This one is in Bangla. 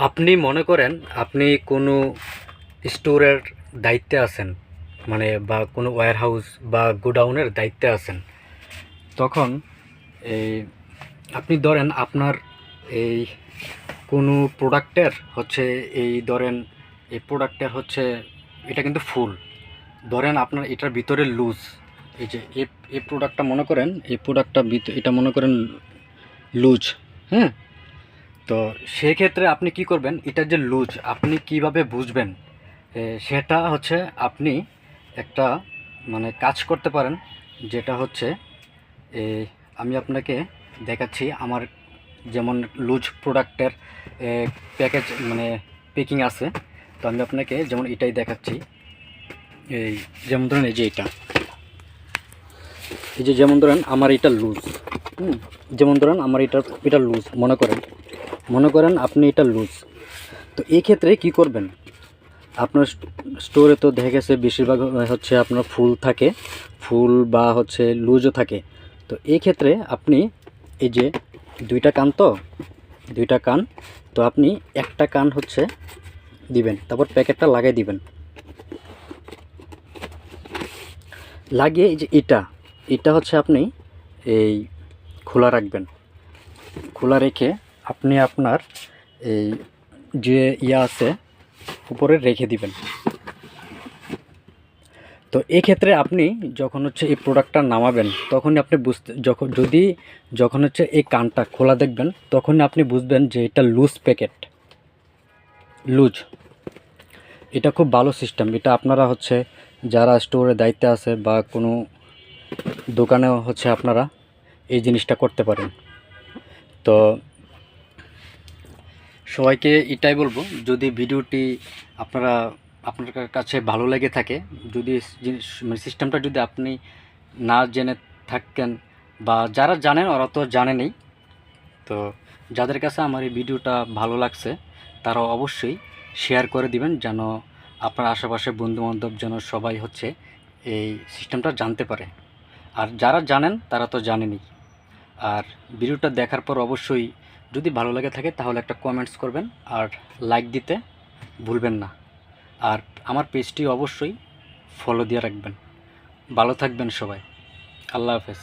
আপনি মনে করেন আপনি কোনো স্টোরের দায়িত্বে আছেন, মানে বা কোনো ওয়্যারহাউস বা গোডাউনের দায়িত্বে আছেন। তখন এই আপনি ধরেন আপনার এই কোনো প্রোডাক্টের হচ্ছে, এই ধরেন এই প্রোডাক্টের হচ্ছে এটা কিন্তু ফুল, ধরেন আপনার এটার ভিতরে লুজ, এই যে এই প্রোডাক্টটা মনে করেন, এই প্রোডাক্টটা এটা মনে করেন লুজ। হ্যাঁ, তো সেক্ষেত্রে আপনি কি করবেন, এটা যে লুজ আপনি কিভাবে বুঝবেন, সেটা হচ্ছে আপনি একটা মানে কাজ করতে পারেন, যেটা হচ্ছে এই আমি আপনাকে দেখাচ্ছি। আমার যেমন লুজ প্রোডাক্টের প্যাকেজ মানে প্যাকিং আছে, তো আমি আপনাকে যেমন এটাই দেখাচ্ছি। এই যেমন ধরেন এই যে যেমন ধরেন আমার এটা লুজ, যেমন ধরেন আমার এটা লুজ মনে করেন আপনি এটা লুজ। তো এই ক্ষেত্রে কি করবেন, আপনার স্টোরে তো দেখা গেছে বেশিরভাগ হচ্ছে আপনার ফুল থাকে, ফুল বা হচ্ছে লুজও থাকে। তো এই ক্ষেত্রে আপনি এই যে দুইটা কান, তো আপনি একটা কান হচ্ছে দিবেন, তারপর প্যাকেটটা লাগাই দিবেন। লাগিয়ে এই যে এটা হচ্ছে আপনি এই খোলা রাখবেন। খোলা রেখে আপনি আপনার এই যে আছে উপরে রেখে দিবেন। তো এক্ষেত্রে আপনি যখন হচ্ছে এই প্রোডাক্টটা নামাবেন, তখনই আপনি যখন হচ্ছে এই কানটা খোলা দেখবেন, তখনই আপনি বুঝবেন যে এটা লুজ। এটা খুব ভালো সিস্টেম। এটা আপনারা হচ্ছে যারা স্টোরের দায়িত্বে আছে বা কোনো দোকানেও হচ্ছে আপনারা এই জিনিসটা করতে পারেন। তো সবাইকে এটাই বলবো, যদি ভিডিওটি আপনার কাছে ভালো লেগে থাকে, যদি মানে সিস্টেমটা যদি আপনি না জেনে থাকেন, বা যারা জানেন ওরা তো জানেনই, তো যাদের কাছে আমার এই ভিডিওটা ভালো লাগছে তারা অবশ্যই শেয়ার করে দিবেন, যেন আপনার আশেপাশে বন্ধুবান্ধব যেন সবাই হচ্ছে এই সিস্টেমটা জানতে পারে। আর যারা জানেন তারা তো জানেনই। আর ভিডিওটা দেখার পর অবশ্যই যদি ভালো লাগে থাকে তাহলে একটা কমেন্টস করবেন, আর লাইক দিতে ভুলবেন না। আর আমার পেজটি অবশ্যই ফলো দিয়ে রাখবেন। ভালো থাকবেন সবাই। আল্লাহ হাফেজ।